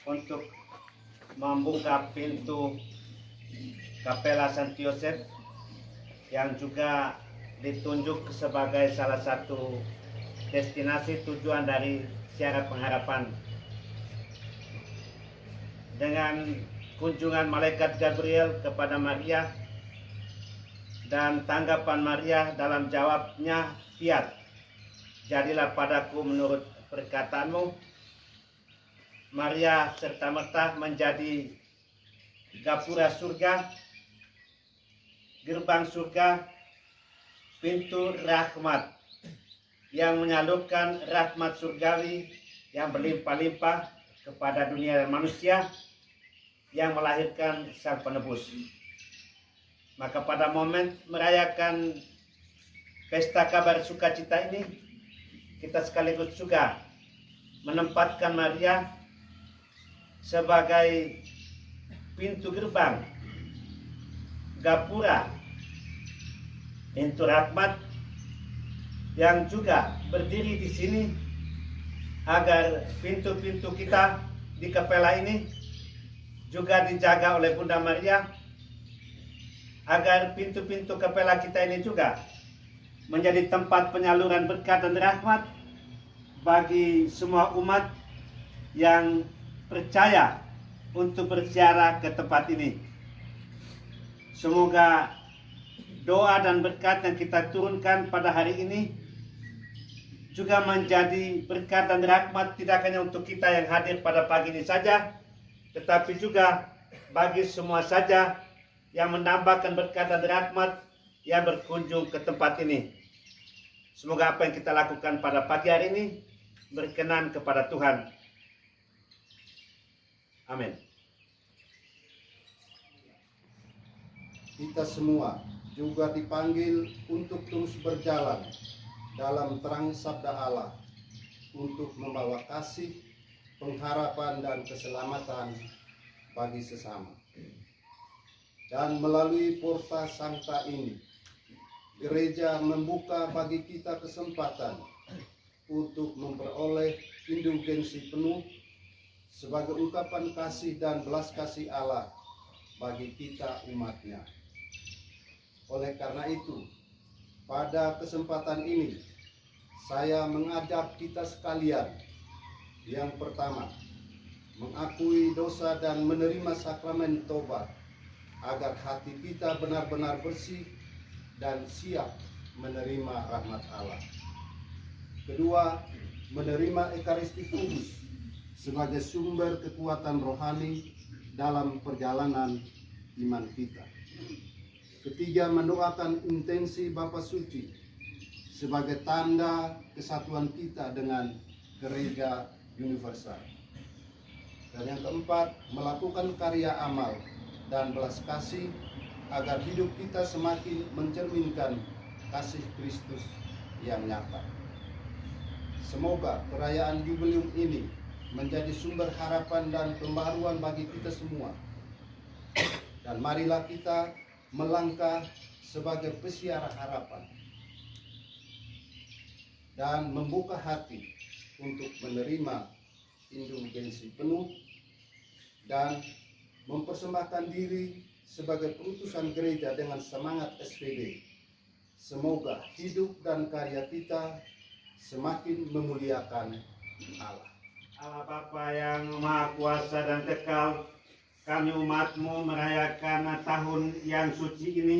untuk membuka pintu Kapela Santi Yosef yang juga ditunjuk sebagai salah satu destinasi tujuan dari Ziarah Pengharapan. Dengan kunjungan malaikat Gabriel kepada Maria dan tanggapan Maria dalam jawabnya, fiat, jadilah padaku menurut perkataanmu, Maria serta-merta menjadi gapura surga, gerbang surga, pintu rahmat yang menyalurkan rahmat surgawi yang berlimpah-limpah kepada dunia dan manusia yang melahirkan Sang Penebus. Maka pada momen merayakan pesta kabar sukacita ini, kita sekaligus juga menempatkan Maria sebagai pintu gerbang, gapura, pintu rahmat yang juga berdiri di sini agar pintu-pintu kita di kapela ini juga dijaga oleh Bunda Maria, agar pintu-pintu kapela kita ini juga menjadi tempat penyaluran berkat dan rahmat bagi semua umat yang percaya untuk berziarah ke tempat ini. Semoga doa dan berkat yang kita turunkan pada hari ini juga menjadi berkat dan rahmat tidak hanya untuk kita yang hadir pada pagi ini saja, tetapi juga bagi semua saja yang menambahkan berkat dan rahmat yang berkunjung ke tempat ini. Semoga apa yang kita lakukan pada pagi hari ini berkenan kepada Tuhan. Amin. Kita semua juga dipanggil untuk terus berjalan dalam terang sabda Allah untuk membawa kasih, pengharapan dan keselamatan bagi sesama. Dan melalui porta sangka ini, gereja membuka bagi kita kesempatan untuk memperoleh indulgensi penuh sebagai ungkapan kasih dan belas kasih Allah bagi kita umatnya. Oleh karena itu, pada kesempatan ini, saya mengajak kita sekalian, yang pertama, mengakui dosa dan menerima sakramen tobat, agar hati kita benar-benar bersih dan siap menerima rahmat Allah. Kedua, menerima Ekaristi Kudus sebagai sumber kekuatan rohani dalam perjalanan iman kita. Ketiga, mendoakan intensi Bapa Suci sebagai tanda kesatuan kita dengan gereja universal. Dan yang keempat, melakukan karya amal dan belas kasih agar hidup kita semakin mencerminkan kasih Kristus yang nyata. Semoga perayaan jubileum ini menjadi sumber harapan dan pembaruan bagi kita semua. Dan marilah kita melangkah sebagai pesiara harapan dan membuka hati untuk menerima indulgensi penuh dan mempersembahkan diri sebagai perutusan gereja dengan semangat SPD. Semoga hidup dan karya kita semakin memuliakan Allah. Allah Bapa yang Maha Kuasa dan Kekal, kami umat-Mu merayakan tahun yang suci ini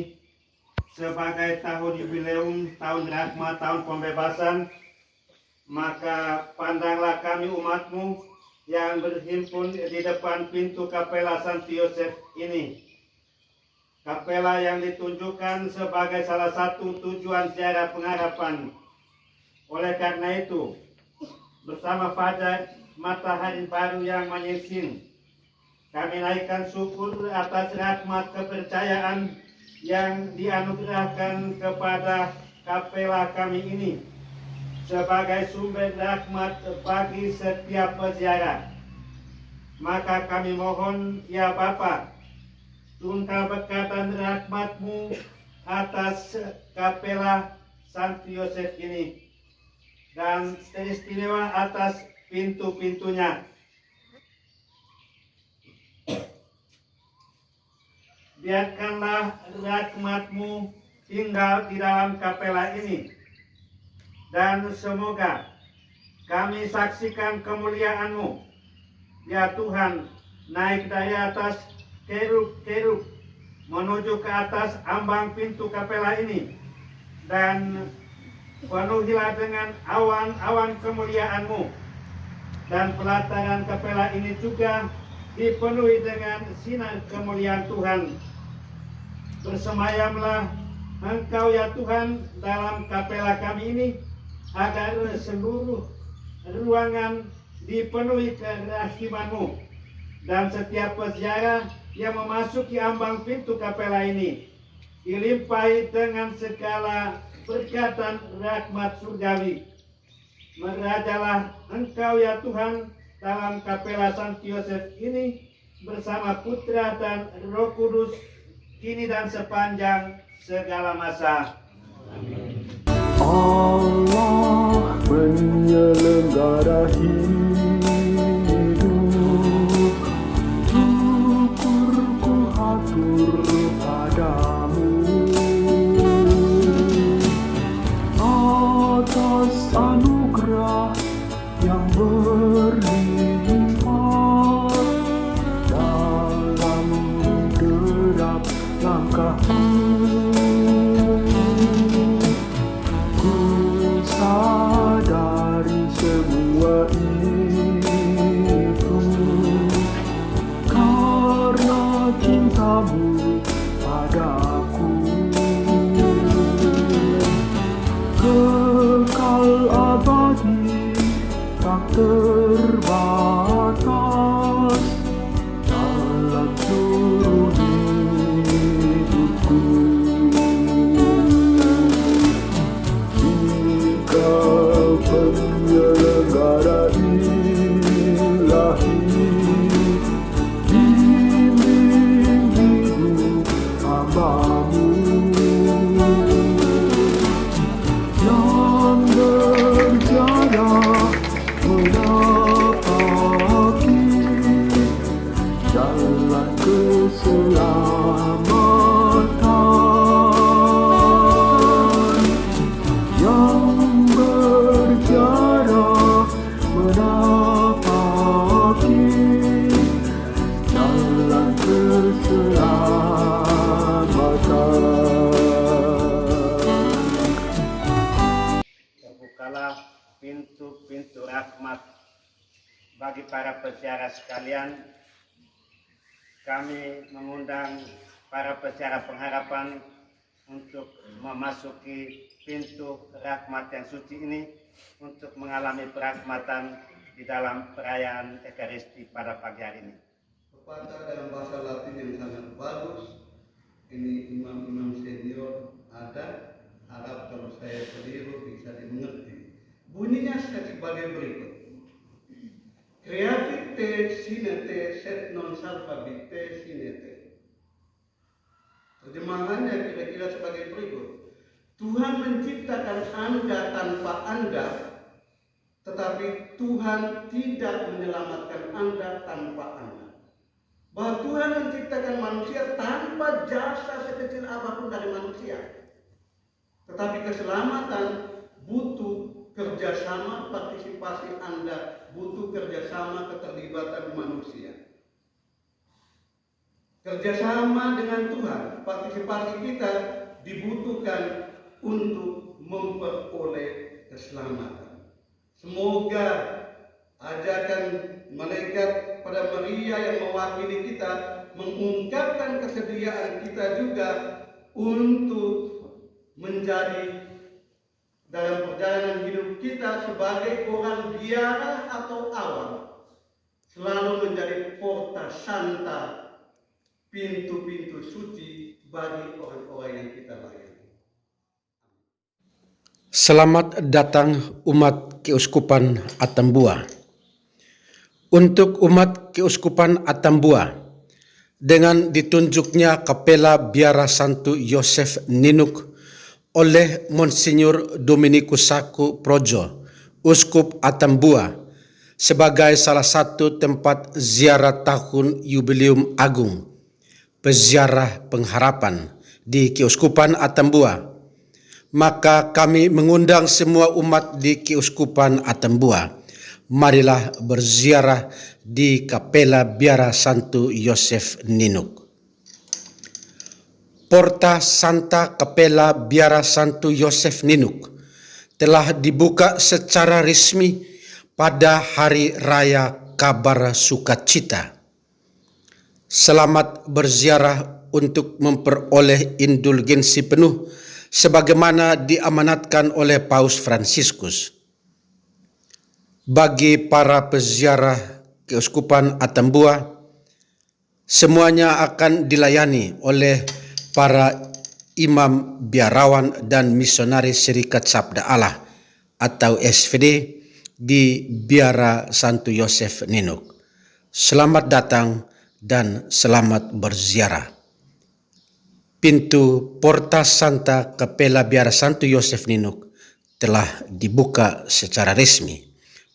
sebagai tahun jubileum, tahun rahmat, tahun pembebasan. Maka pandanglah kami umat-Mu yang berhimpun di depan pintu Kapela Santi Yosef ini. Kapela yang ditunjukkan sebagai salah satu tujuan ziarah pengharapan. Oleh karena itu, bersama fajar matahari baru yang menyingsing, kami naikkan syukur atas rahmat kepercayaan yang dianugerahkan kepada kapela kami ini sebagai sumber rahmat bagi setiap peziarah. Maka kami mohon, ya Bapa, turunkan berkat dan rahmat-Mu atas kapela Santi Yosef ini, dan teristimewa atas pintu-pintunya. biarkanlah rahmat-Mu tinggal di dalam kapela ini. Dan semoga kami saksikan kemuliaan-Mu, ya Tuhan, naik dari atas kerub-kerub menuju ke atas ambang pintu kapela ini, dan penuhilah dengan awan-awan kemuliaan-Mu, dan pelataran kapela ini juga dipenuhi dengan sinar kemuliaan Tuhan. Bersemayamlah Engkau ya Tuhan dalam kapela kami ini, agar seluruh ruangan dipenuhi kerahiman-Mu, dan setiap peziarah yang memasuki ambang pintu kapela ini dilimpahi dengan segala berkatan rahmat surgawi. Merajalah Engkau ya Tuhan dalam kapela Sankt Yosef ini bersama Putra dan Roh Kudus, kini dan sepanjang segala masa. Amin. Allah penyelenggara hidup, syukurku hatur padamu atas anugerah yang berlimpah dalam derap langkahku. Sadari semua itu karena cinta-Mu padaku, kekal abadi tak terbatas dalam seluruh hidupku. Penyelenggara ilahi, bimbing hidup hamba-Mu yang berjaya menapaki jalan keselamatan, yang berjarak menapaki jalan keselamatan. Terbukalah pintu-pintu rahmat bagi para peziarah sekalian. Kami mengundang para peziarah pengharapan untuk memasuki pintu rahmat yang suci ini, untuk mengalami perahmatan di dalam perayaan Ekaristi pada pagi hari ini. Pepatah dalam bahasa Latin yang sangat bagus, ini imam-imam senior ada, harap kalau saya keliru bisa dimengerti. Bunyinya sebagai berikut: Creavit sine te, sed non salvabit te sine te. Terjemahannya kira-kira sebagai berikut: Tuhan menciptakan Anda tanpa Anda, tetapi Tuhan tidak menyelamatkan Anda tanpa Anda. Bahwa Tuhan menciptakan manusia tanpa jasa sekecil apapun dari manusia. Tetapi keselamatan butuh kerjasama, partisipasi Anda, butuh kerjasama, keterlibatan manusia. Kerjasama dengan Tuhan, partisipasi kita dibutuhkan untuk memperoleh keselamatan. Semoga ajakan malaikat pada Maria yang mewakili kita mengungkapkan kesediaan kita juga untuk menjadi dalam perjalanan hidup kita sebagai orang biara atau awam, selalu menjadi porta santa, pintu-pintu suci bagi orang-orang yang kita layani. Selamat datang umat Keuskupan Atambua. Untuk umat Keuskupan Atambua, dengan ditunjuknya Kapela Biara Santo Yosef Ninuk oleh Monsinyur Dominikus Saku Projo, Uskup Atambua, sebagai salah satu tempat ziarah tahun Yubileum Agung, peziarah pengharapan di Keuskupan Atambua, maka kami mengundang semua umat di Keuskupan Atambua, marilah berziarah di Kapela Biara Santo Yosef Ninuk. Porta Santa Kapela Biara Santo Yosef Ninuk telah dibuka secara resmi pada Hari Raya Kabar Sukacita. Selamat berziarah untuk memperoleh indulgensi penuh sebagaimana diamanatkan oleh Paus Fransiskus. Bagi para peziarah Keuskupan Atambua, semuanya akan dilayani oleh para imam biarawan dan misionaris Serikat Sabda Allah atau SVD di Biara Santo Yosef Ninuk. Selamat datang dan selamat berziarah. Pintu Porta Santa Kapela Biara Santo Yosef Ninuk telah dibuka secara resmi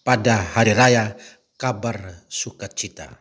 pada Hari Raya Kabar Sukacita.